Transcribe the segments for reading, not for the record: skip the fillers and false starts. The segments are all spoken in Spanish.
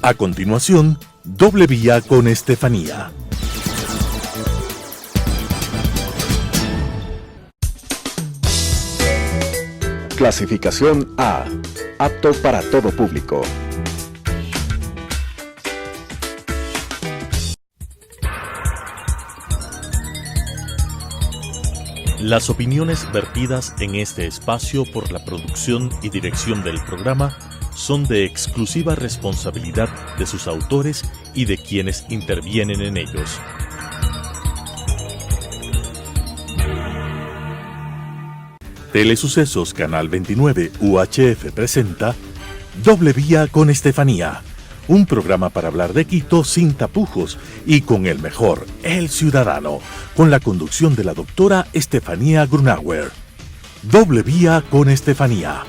A continuación, Doble Vía con Estefanía. Clasificación A. Apto para todo público. Las opiniones vertidas en este espacio por la producción y dirección del programa son de exclusiva responsabilidad de sus autores y de quienes intervienen en ellos. Telesucesos Canal 29 UHF presenta Doble Vía con Estefanía, un programa para hablar de Quito sin tapujos y con el mejor, el ciudadano, con la conducción de la doctora Estefanía Grunauer. Doble Vía con Estefanía.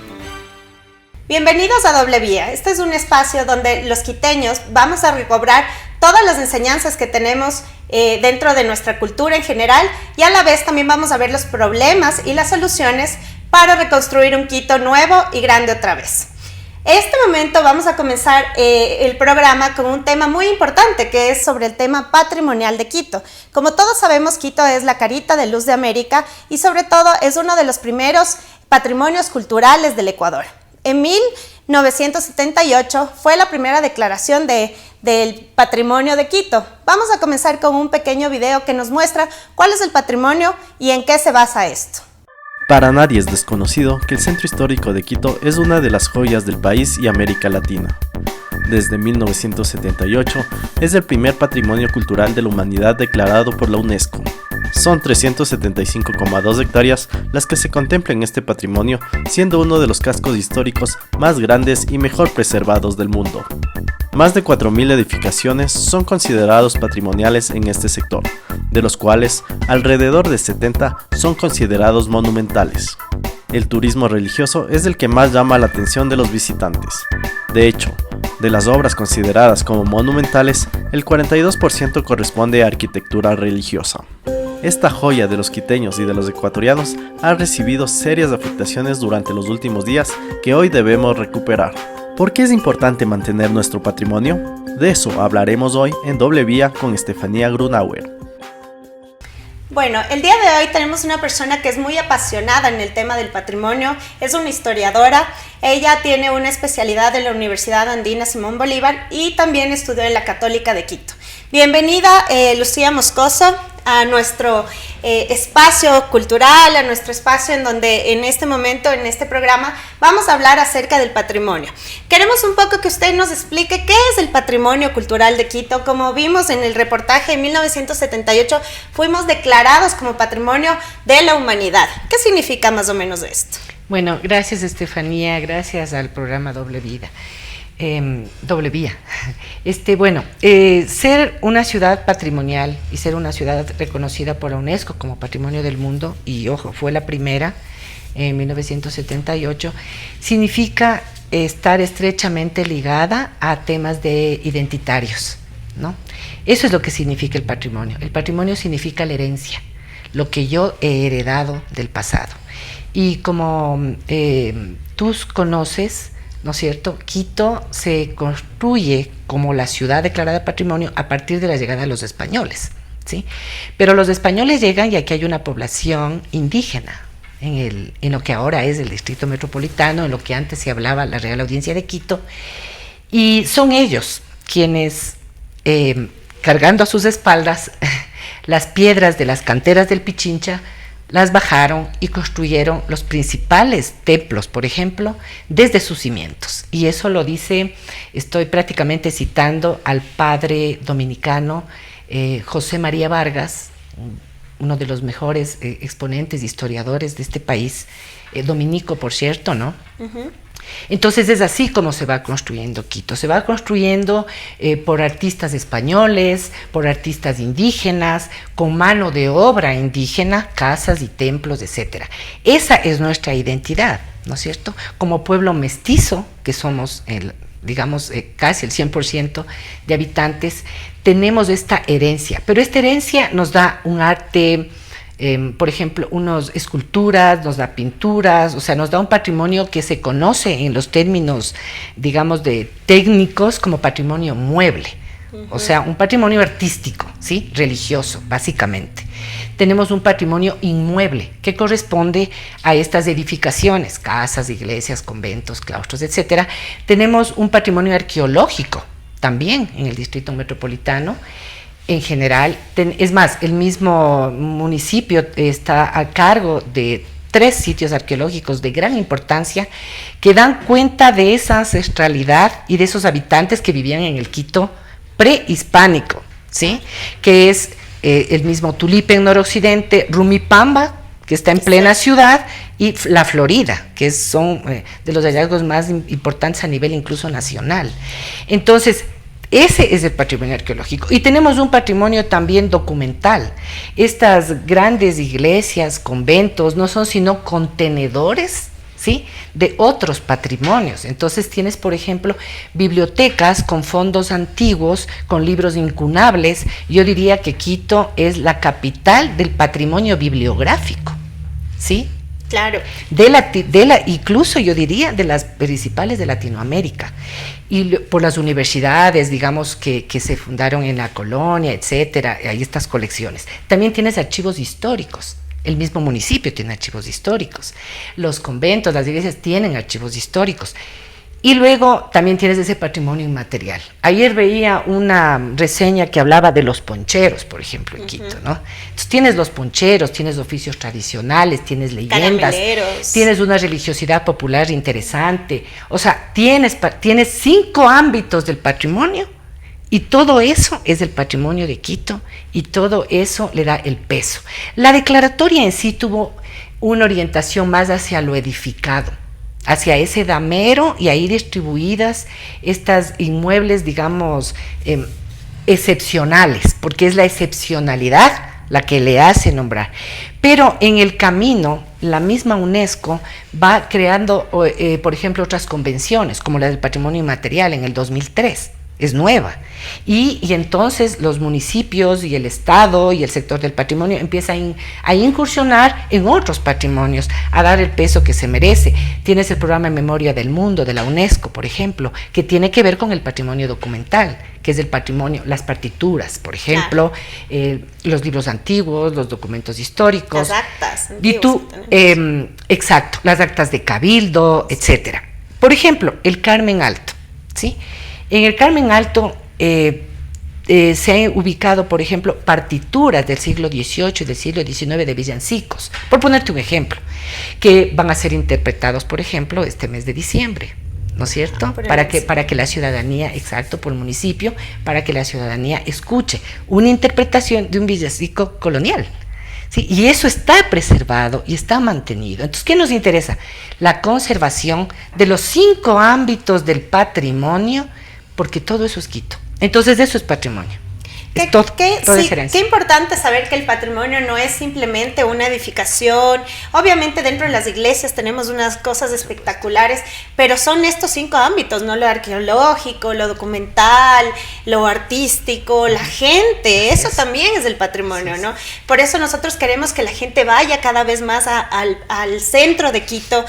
Bienvenidos a Doble Vía. Este es un espacio donde los quiteños vamos a recobrar todas las enseñanzas que tenemos dentro de nuestra cultura en general, y a la vez también vamos a ver los problemas y las soluciones para reconstruir un Quito nuevo y grande otra vez. Este momento vamos a comenzar el programa con un tema muy importante, que es sobre el tema patrimonial de Quito. Como todos sabemos, Quito es la carita de luz de América y sobre todo es uno de los primeros patrimonios culturales del Ecuador. En 1978 fue la primera declaración del patrimonio de Quito. Vamos a comenzar con un pequeño video que nos muestra cuál es el patrimonio y en qué se basa esto. Para nadie es desconocido que el centro histórico de Quito es una de las joyas del país y América Latina. Desde 1978 es el primer patrimonio cultural de la humanidad declarado por la UNESCO. Son 375,2 hectáreas las que se contemplan en este patrimonio, siendo uno de los cascos históricos más grandes y mejor preservados del mundo. Más de 4.000 edificaciones son considerados patrimoniales en este sector, de los cuales alrededor de 70 son considerados monumentales. El turismo religioso es el que más llama la atención de los visitantes. De hecho, de las obras consideradas como monumentales, el 42% corresponde a arquitectura religiosa. Esta joya de los quiteños y de los ecuatorianos ha recibido serias afectaciones durante los últimos días que hoy debemos recuperar. ¿Por qué es importante mantener nuestro patrimonio? De eso hablaremos hoy en Doble Vía con Estefanía Grunauer. Bueno, el día de hoy tenemos una persona que es muy apasionada en el tema del patrimonio, es una historiadora. Ella tiene una especialidad en la Universidad Andina Simón Bolívar y también estudió en la Católica de Quito. Bienvenida, Lucía Moscoso, a nuestro espacio cultural, a nuestro espacio en donde en este momento, en este programa, vamos a hablar acerca del patrimonio. Queremos un poco que usted nos explique qué es el patrimonio cultural de Quito. Como vimos en el reportaje, en 1978 fuimos declarados como patrimonio de la humanidad. ¿Qué significa más o menos esto? Bueno, gracias Estefanía, gracias al programa Doble Vida. Doble Vía. Ser una ciudad patrimonial y ser una ciudad reconocida por la UNESCO como Patrimonio del Mundo, y ojo, fue la primera en 1978, significa estar estrechamente ligada a temas identitarios, ¿no? Eso es lo que significa el patrimonio. El patrimonio significa la herencia, lo que yo he heredado del pasado. Y como tú conoces, ¿no es cierto? Quito se construye como la ciudad declarada patrimonio a partir de la llegada de los españoles, ¿sí? Pero los españoles llegan y aquí hay una población indígena en lo que ahora es el Distrito Metropolitano, en lo que antes se hablaba la Real Audiencia de Quito, y son ellos quienes, cargando a sus espaldas las piedras de las canteras del Pichincha, las bajaron y construyeron los principales templos, por ejemplo, desde sus cimientos. Y eso lo dice, estoy prácticamente citando al padre dominicano José María Vargas, uno de los mejores exponentes, historiadores de este país, dominico, por cierto, ¿no? Uh-huh. Entonces es así como se va construyendo Quito. Se va construyendo por artistas españoles, por artistas indígenas, con mano de obra indígena, casas y templos, etc. Esa es nuestra identidad, ¿no es cierto? Como pueblo mestizo, que somos casi el 100% de habitantes, tenemos esta herencia. Pero esta herencia nos da un arte por ejemplo, unas esculturas, nos da pinturas, o sea, nos da un patrimonio que se conoce en los términos, digamos, de técnicos como patrimonio mueble. O sea, un patrimonio artístico, ¿sí? Religioso, básicamente. Tenemos un patrimonio inmueble que corresponde a estas edificaciones, casas, iglesias, conventos, claustros, etcétera. Tenemos un patrimonio arqueológico también en el Distrito Metropolitano. En general, es más, el mismo municipio está a cargo de 3 sitios arqueológicos de gran importancia que dan cuenta de esa ancestralidad y de esos habitantes que vivían en el Quito prehispánico, ¿sí? Que es el mismo Tulipe en noroccidente, Rumipamba, que está en plena ciudad, y la Florida, que son de los hallazgos más importantes a nivel incluso nacional. Entonces, ese es el patrimonio arqueológico. Y tenemos un patrimonio también documental. Estas grandes iglesias, conventos, no son sino contenedores, ¿sí?, de otros patrimonios. Entonces tienes, por ejemplo, bibliotecas con fondos antiguos, con libros incunables. Yo diría que Quito es la capital del patrimonio bibliográfico, ¿sí? Claro. Incluso yo diría de las principales de Latinoamérica. Y por las universidades, digamos, que se fundaron en la colonia, etcétera, hay estas colecciones. También tienes archivos históricos. El mismo municipio tiene archivos históricos. Los conventos, las iglesias tienen archivos históricos. Y luego también tienes ese patrimonio inmaterial. Ayer veía una reseña que hablaba de los poncheros, por ejemplo, en Quito, ¿no? Entonces tienes los poncheros, tienes oficios tradicionales, tienes leyendas, tienes una religiosidad popular interesante. O sea, tienes 5 ámbitos del patrimonio. Y todo eso es el patrimonio de Quito y todo eso le da el peso. La declaratoria en sí tuvo una orientación más hacia lo edificado, hacia ese damero, y ahí distribuidas estas inmuebles, digamos, excepcionales, porque es la excepcionalidad la que le hace nombrar. Pero en el camino, la misma UNESCO va creando, por ejemplo, otras convenciones, como la del patrimonio inmaterial en el 2003. Es nueva, y entonces los municipios y el Estado y el sector del patrimonio empiezan a incursionar en otros patrimonios, a dar el peso que se merece. Tienes el programa en Memoria del Mundo de la UNESCO, por ejemplo, que tiene que ver con el patrimonio documental, que es el patrimonio, las partituras, por ejemplo, los libros antiguos, los documentos históricos, las actas, exacto, las actas de cabildo, etcétera. Por ejemplo, el Carmen Alto, ¿sí? En el Carmen Alto se han ubicado, por ejemplo, partituras del siglo XVIII y del siglo XIX de villancicos, por ponerte un ejemplo, que van a ser interpretados, por ejemplo, este mes de diciembre, ¿no es cierto? Para que la ciudadanía, exacto, por el municipio, para que la ciudadanía escuche una interpretación de un villancico colonial. Sí, y eso está preservado y está mantenido. Entonces, ¿qué nos interesa? La conservación de los 5 ámbitos del patrimonio, porque todo eso es Quito. Entonces, eso es patrimonio. Qué importante saber que el patrimonio no es simplemente una edificación. Obviamente dentro de las iglesias tenemos unas cosas espectaculares, pero son estos 5 ámbitos, ¿no? Lo arqueológico, lo documental, lo artístico, la gente, eso también es el patrimonio, ¿no? Por eso nosotros queremos que la gente vaya cada vez más al centro de Quito.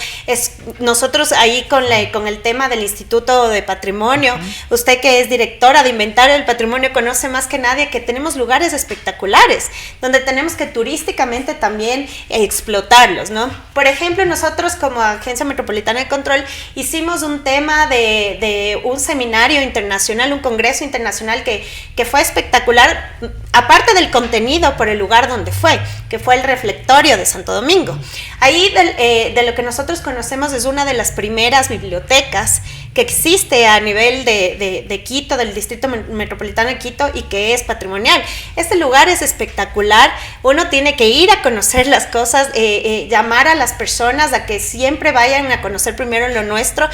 Nosotros ahí con el tema del Instituto de Patrimonio, usted que es directora de Inventario del Patrimonio conoce más que nada que tenemos lugares espectaculares donde tenemos que turísticamente también explotarlos, ¿no? Por ejemplo, nosotros como Agencia Metropolitana de Control hicimos un tema de un seminario internacional, un congreso internacional que fue espectacular, aparte del contenido, por el lugar donde fue, que fue el Reflectorio de Santo Domingo. Ahí de lo que nosotros conocemos es una de las primeras bibliotecas que existe a nivel de Quito, del Distrito Metropolitano de Quito, y que es patrimonial. Este lugar es espectacular, uno tiene que ir a conocer las cosas, llamar a las personas a que siempre vayan a conocer primero lo nuestro.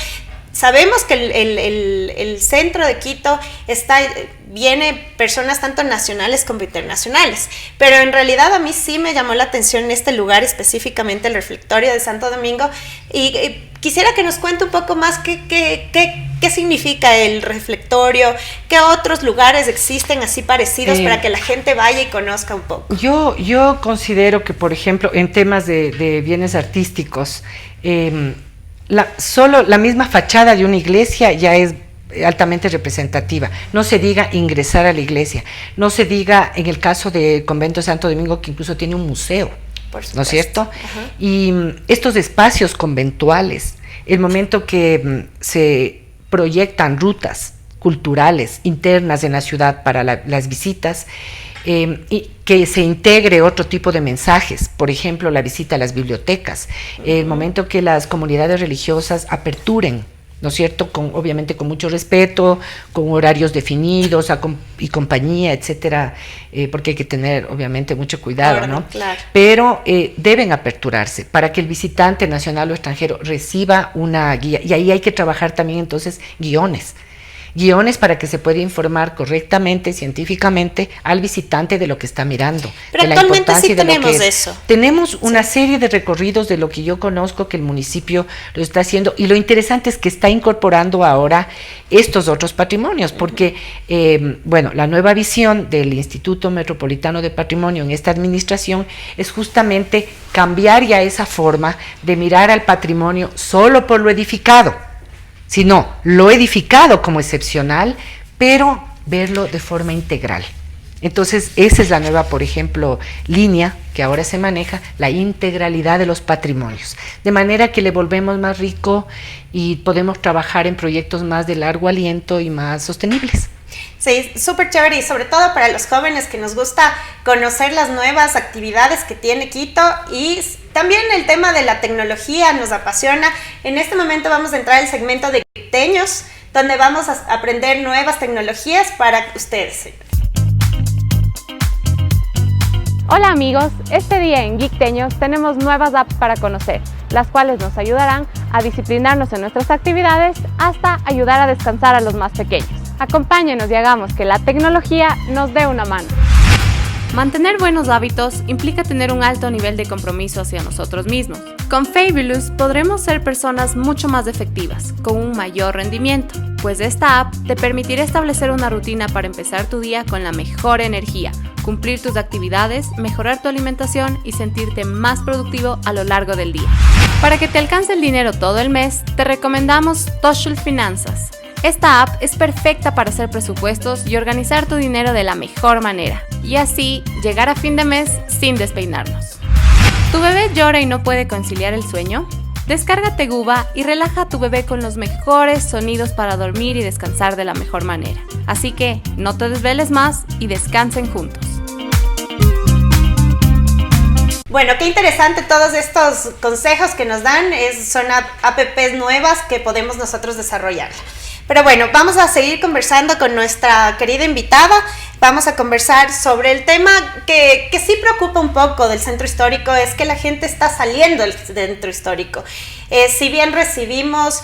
Sabemos que el centro de Quito viene personas tanto nacionales como internacionales, pero en realidad a mí sí me llamó la atención este lugar, específicamente el Reflectorio de Santo Domingo, y quisiera que nos cuente un poco más qué ¿Qué significa el reflectorio? ¿Qué otros lugares existen así parecidos para que la gente vaya y conozca un poco? Yo considero que, por ejemplo, en temas de bienes artísticos, solo la misma fachada de una iglesia ya es altamente representativa. No se diga ingresar a la iglesia, no se diga en el caso del Convento de Santo Domingo, que incluso tiene un museo, ¿no es cierto? Uh-huh. Y estos espacios conventuales, el momento que se proyectan rutas culturales internas en la ciudad para las visitas, y que se integre otro tipo de mensajes, por ejemplo, la visita a las bibliotecas, el momento que las comunidades religiosas aperturen, ¿no es cierto?, obviamente con mucho respeto, con horarios definidos y compañía, etcétera, porque hay que tener obviamente mucho cuidado, ¿no? Claro. Pero deben aperturarse para que el visitante nacional o extranjero reciba una guía, y ahí hay que trabajar también entonces guiones para que se pueda informar correctamente, científicamente al visitante de lo que está mirando. Pero de actualmente sí tenemos eso. Tenemos una serie de recorridos de lo que yo conozco que el municipio lo está haciendo, y lo interesante es que está incorporando ahora estos otros patrimonios, porque la nueva visión del Instituto Metropolitano de Patrimonio en esta administración es justamente cambiar ya esa forma de mirar al patrimonio solo por lo edificado, sino lo edificado como excepcional, pero verlo de forma integral. Entonces, esa es la nueva, por ejemplo, línea que ahora se maneja, la integralidad de los patrimonios, de manera que le volvemos más rico y podemos trabajar en proyectos más de largo aliento y más sostenibles. Sí, súper chévere, y sobre todo para los jóvenes que nos gusta conocer las nuevas actividades que tiene Quito, y también el tema de la tecnología nos apasiona. En este momento vamos a entrar al segmento de Geekteños, donde vamos a aprender nuevas tecnologías para ustedes. Hola amigos, este día en Geekteños tenemos nuevas apps para conocer, las cuales nos ayudarán a disciplinarnos en nuestras actividades hasta ayudar a descansar a los más pequeños. Acompáñenos y hagamos que la tecnología nos dé una mano. Mantener buenos hábitos implica tener un alto nivel de compromiso hacia nosotros mismos. Con Fabulous podremos ser personas mucho más efectivas, con un mayor rendimiento, pues esta app te permitirá establecer una rutina para empezar tu día con la mejor energía, cumplir tus actividades, mejorar tu alimentación y sentirte más productivo a lo largo del día. Para que te alcance el dinero todo el mes, te recomendamos Toshul Finanzas. Esta app es perfecta para hacer presupuestos y organizar tu dinero de la mejor manera, y así llegar a fin de mes sin despeinarnos. ¿Tu bebé llora y no puede conciliar el sueño? Descarga Teguba y relaja a tu bebé con los mejores sonidos para dormir y descansar de la mejor manera. Así que no te desveles más y descansen juntos. Bueno, qué interesante todos estos consejos que nos dan, son apps nuevas que podemos nosotros desarrollar. Pero bueno, vamos a seguir conversando con nuestra querida invitada. Vamos a conversar sobre el tema que sí preocupa un poco del centro histórico, es que la gente está saliendo del centro histórico. Si bien recibimos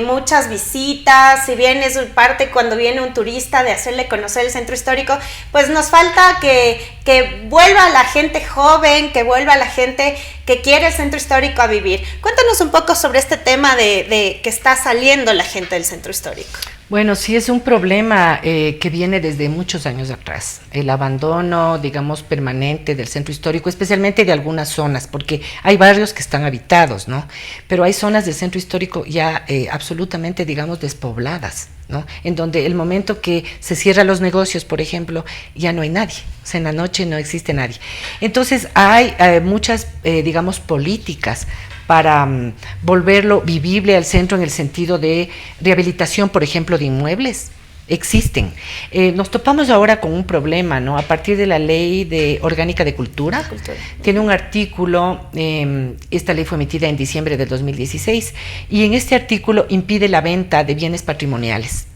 muchas visitas, si bien es parte cuando viene un turista de hacerle conocer el centro histórico, pues nos falta que vuelva la gente joven, que vuelva la gente que quiere el centro histórico a vivir. Cuéntanos un poco sobre este tema de que está saliendo la gente del centro histórico. Bueno, sí es un problema que viene desde muchos años atrás, el abandono, digamos, permanente del centro histórico, especialmente de algunas zonas, porque hay barrios que están habitados, ¿no? Pero hay zonas del centro histórico ya absolutamente, digamos, despobladas, ¿no? En donde el momento que se cierran los negocios, por ejemplo, ya no hay nadie, o sea, en la noche no existe nadie. Entonces hay muchas, digamos, políticas para volverlo vivible al centro en el sentido de rehabilitación, por ejemplo, de inmuebles. Existen. Nos topamos ahora con un problema, ¿no? A partir de la ley orgánica de cultura, tiene un artículo, esta ley fue emitida en diciembre del 2016, y en este artículo impide la venta de bienes patrimoniales.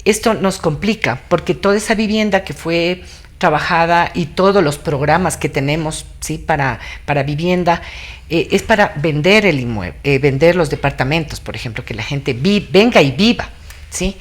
Esto nos complica porque toda esa vivienda que fue trabajada y todos los programas que tenemos, ¿sí?, para vivienda, es para vender el inmueble, vender los departamentos, por ejemplo, que la gente venga y viva, ¿sí?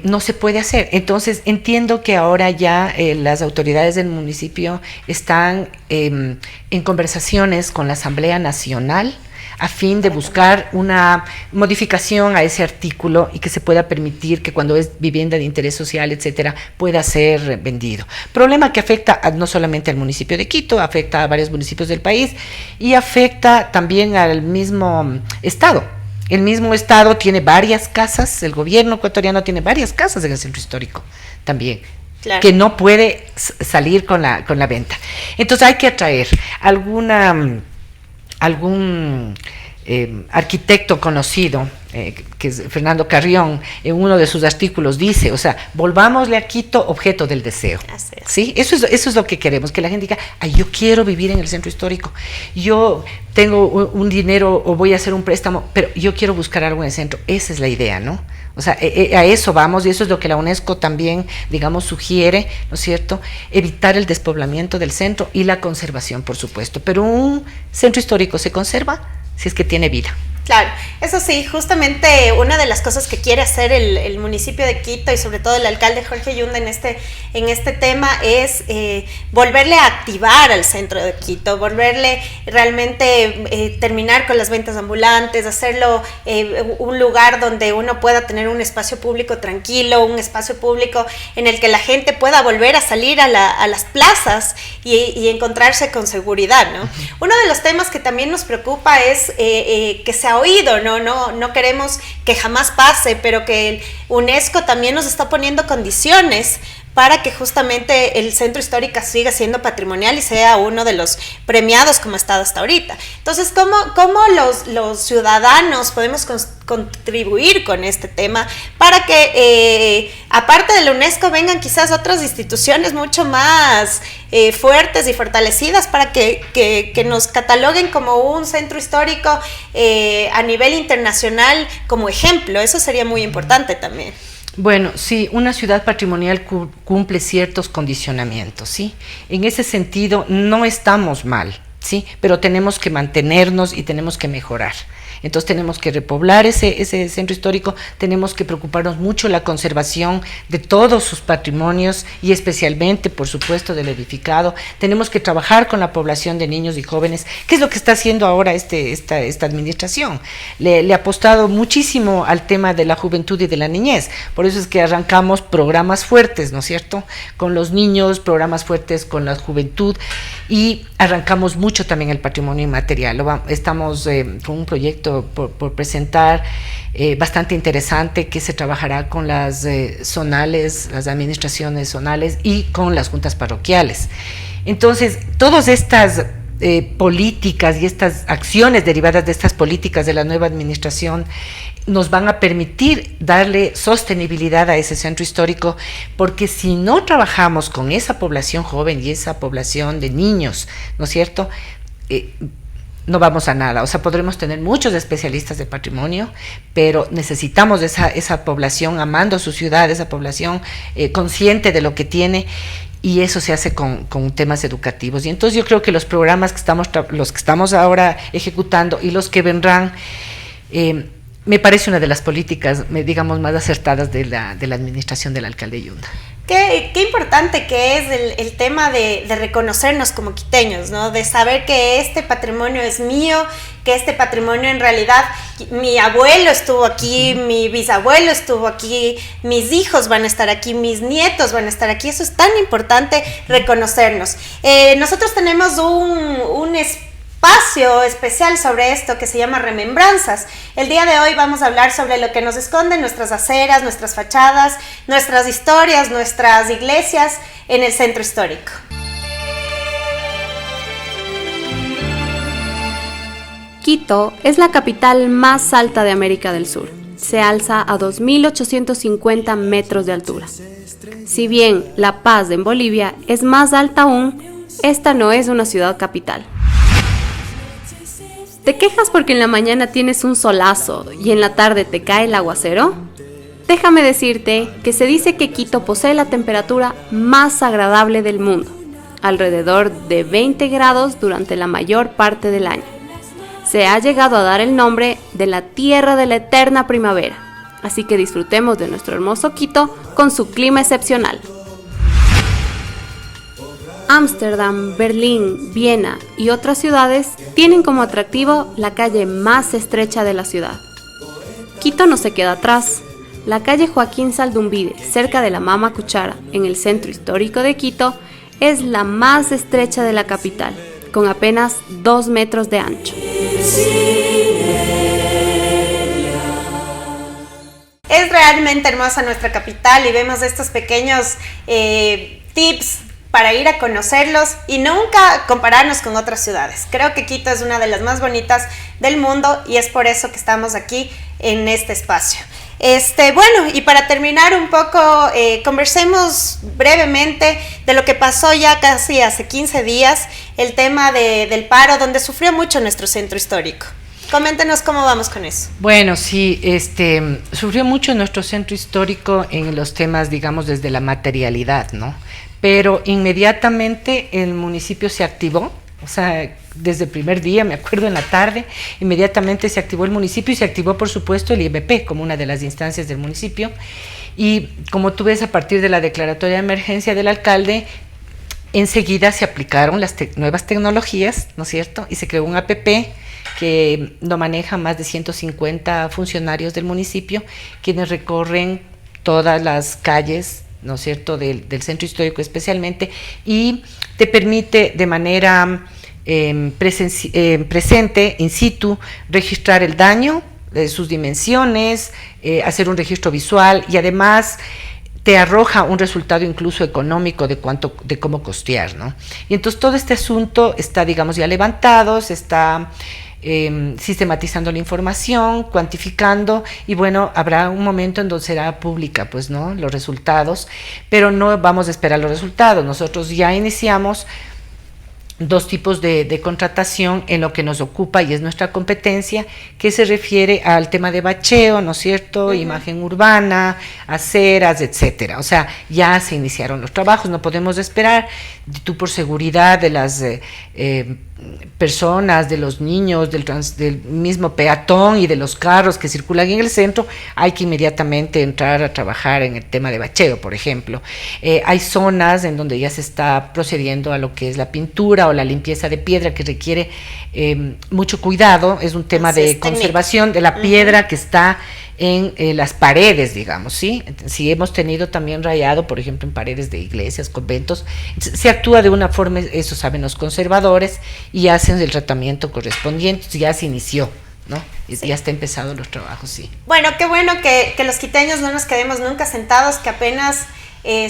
No se puede hacer. Entonces entiendo que ahora ya las autoridades del municipio están en conversaciones con la Asamblea Nacional a fin de buscar una modificación a ese artículo y que se pueda permitir que cuando es vivienda de interés social, etcétera, pueda ser vendido. Problema que afecta no solamente al municipio de Quito, afecta a varios municipios del país y afecta también al mismo estado. El mismo estado tiene varias casas, el gobierno ecuatoriano tiene varias casas en el centro histórico también. Claro. Que no puede salir con la venta. Entonces hay que atraer algún arquitecto conocido, que es Fernando Carrión, en uno de sus artículos dice, o sea, volvámosle a Quito objeto del deseo. ¿Sí? Eso es lo que queremos, que la gente diga, ay, yo quiero vivir en el centro histórico, yo tengo un dinero o voy a hacer un préstamo, pero yo quiero buscar algo en el centro. Esa es la idea, ¿no? O sea, a eso vamos, y eso es lo que la UNESCO también, digamos, sugiere, ¿no es cierto? Evitar el despoblamiento del centro y la conservación, por supuesto. Pero un centro histórico se conserva si es que tiene vida. Claro, eso sí, justamente una de las cosas que quiere hacer el municipio de Quito y sobre todo el alcalde Jorge Yunda en este tema es volverle a activar al centro de Quito, volverle realmente terminar con las ventas ambulantes, hacerlo un lugar donde uno pueda tener un espacio público tranquilo, un espacio público en el que la gente pueda volver a salir a las plazas y encontrarse con seguridad, ¿no? Uno de los temas que también nos preocupa es que se ha oído, no queremos que jamás pase, pero que el UNESCO también nos está poniendo condiciones para que justamente el centro histórico siga siendo patrimonial y sea uno de los premiados como ha estado hasta ahorita. Entonces, ¿cómo los ciudadanos podemos contribuir con este tema para que, aparte de la UNESCO, vengan quizás otras instituciones mucho más fuertes y fortalecidas para que nos cataloguen como un centro histórico a nivel internacional como ejemplo? Eso sería muy importante también. Bueno, sí, una ciudad patrimonial cumple ciertos condicionamientos, ¿sí? En ese sentido, no estamos mal, ¿sí? Pero tenemos que mantenernos y tenemos que mejorar. Entonces tenemos que repoblar ese centro histórico, tenemos que preocuparnos mucho de la conservación de todos sus patrimonios y especialmente, por supuesto, del edificado. Tenemos que trabajar con la población de niños y jóvenes, que es lo que está haciendo ahora esta administración. Le ha apostado muchísimo al tema de la juventud y de la niñez. Por eso es que arrancamos programas fuertes, ¿no es cierto? Con los niños, programas fuertes con la juventud y arrancamos mucho también el patrimonio inmaterial. Estamos con un proyecto por presentar bastante interesante que se trabajará con las zonales, las administraciones zonales y con las juntas parroquiales. Entonces, todas estas políticas y estas acciones derivadas de estas políticas de la nueva administración nos van a permitir darle sostenibilidad a ese centro histórico, porque si no trabajamos con esa población joven y esa población de niños, ¿no es cierto?, no vamos a nada. O sea, podremos tener muchos especialistas de patrimonio, pero necesitamos esa población amando a su ciudad, esa población consciente de lo que tiene, y eso se hace con temas educativos. Y entonces yo creo que los programas los que estamos ahora ejecutando y los que vendrán, me parece una de las políticas, digamos, más acertadas de la administración del alcalde Yunda. Qué importante que es el tema de reconocernos como quiteños, ¿no? De saber que este patrimonio es mío, que este patrimonio en realidad, mi abuelo estuvo aquí, mi bisabuelo estuvo aquí, mis hijos van a estar aquí, mis nietos van a estar aquí. Eso es tan importante, reconocernos. Nosotros tenemos un espacio especial sobre esto que se llama Remembranzas. El día de hoy vamos a hablar sobre lo que nos esconden nuestras aceras, nuestras fachadas, nuestras historias, nuestras iglesias en el centro histórico. Quito es la capital más alta de América del Sur. Se alza a 2.850 metros de altura. Si bien La Paz en Bolivia es más alta aún, esta no es una ciudad capital. ¿Te quejas porque en la mañana tienes un solazo y en la tarde te cae el aguacero? Déjame decirte que se dice que Quito posee la temperatura más agradable del mundo, alrededor de 20 grados durante la mayor parte del año. Se ha llegado a dar el nombre de la tierra de la eterna primavera, así que disfrutemos de nuestro hermoso Quito con su clima excepcional. Ámsterdam, Berlín, Viena y otras ciudades tienen como atractivo la calle más estrecha de la ciudad. Quito no se queda atrás. La calle Joaquín Saldumbide, cerca de la Mama Cuchara, en el centro histórico de Quito, es la más estrecha de la capital, con apenas 2 metros de ancho. Es realmente hermosa nuestra capital y vemos estos pequeños tips para ir a conocerlos y nunca compararnos con otras ciudades. Creo que Quito es una de las más bonitas del mundo y es por eso que estamos aquí en este espacio. Bueno, y para terminar un poco, conversemos brevemente de lo que pasó ya casi hace 15 días, el tema del paro, donde sufrió mucho nuestro centro histórico. Coméntenos cómo vamos con eso. Bueno, sí, sufrió mucho nuestro centro histórico en los temas, digamos, desde la materialidad, ¿no? Pero inmediatamente el municipio se activó, o sea, desde el primer día, me acuerdo en la tarde, inmediatamente se activó el municipio y se activó, por supuesto, el IBP como una de las instancias del municipio. Y como tú ves, a partir de la declaratoria de emergencia del alcalde, enseguida se aplicaron las nuevas tecnologías, ¿no es cierto? Y se creó un APP que lo maneja más de 150 funcionarios del municipio, quienes recorren todas las calles, ¿no es cierto?, del centro histórico especialmente, y te permite de manera presente, in situ, registrar el daño, sus dimensiones, hacer un registro visual y además te arroja un resultado incluso económico de cómo costear, ¿no? Y entonces todo este asunto está, digamos, ya levantado, se está sistematizando la información, cuantificando, y bueno, habrá un momento en donde será pública, pues, ¿no?, los resultados, pero no vamos a esperar los resultados. Nosotros ya iniciamos 2 tipos de contratación en lo que nos ocupa y es nuestra competencia, que se refiere al tema de bacheo, ¿no es cierto?, imagen urbana, aceras, etcétera. O sea, ya se iniciaron los trabajos, no podemos esperar. Tú, por seguridad de las personas, de los niños, del mismo peatón y de los carros que circulan en el centro, hay que inmediatamente entrar a trabajar en el tema de bacheo, por ejemplo. Hay zonas en donde ya se está procediendo a lo que es la pintura o la limpieza de piedra, que requiere mucho cuidado. Es un tema de conservación de la piedra que está en las paredes, digamos, ¿sí? Si hemos tenido también rayado, por ejemplo, en paredes de iglesias, conventos, se actúa de una forma, eso saben los conservadores, y hacen el tratamiento correspondiente. Ya se inició, ¿no? Sí. Ya está empezado los trabajos, sí. Bueno, qué bueno que los quiteños no nos quedemos nunca sentados, que apenas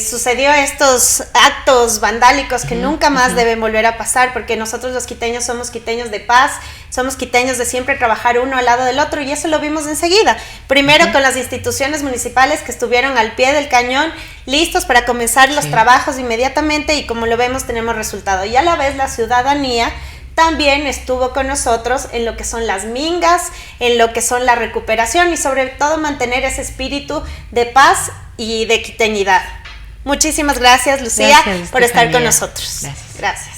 sucedió estos actos vandálicos que nunca más deben volver a pasar, porque nosotros los quiteños somos quiteños de paz, somos quiteños de siempre trabajar uno al lado del otro, y eso lo vimos enseguida. Primero con las instituciones municipales que estuvieron al pie del cañón, listos para comenzar los trabajos inmediatamente, y como lo vemos tenemos resultado. Y a la vez la ciudadanía también estuvo con nosotros en lo que son las mingas, en lo que son la recuperación y sobre todo mantener ese espíritu de paz y de quiteñidad. Muchísimas gracias, Lucía, por estar con nosotros. Gracias.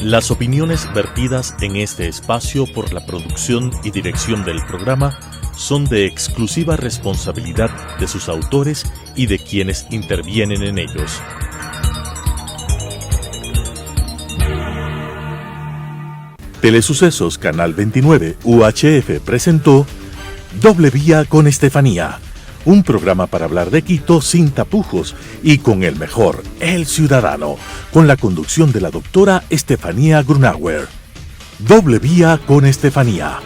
Las opiniones vertidas en este espacio por la producción y dirección del programa son de exclusiva responsabilidad de sus autores y de quienes intervienen en ellos. Telesucesos Canal 29 UHF presentó Doble Vía con Estefanía, un programa para hablar de Quito sin tapujos y con el mejor, el ciudadano, con la conducción de la doctora Estefanía Grunauer. Doble Vía con Estefanía.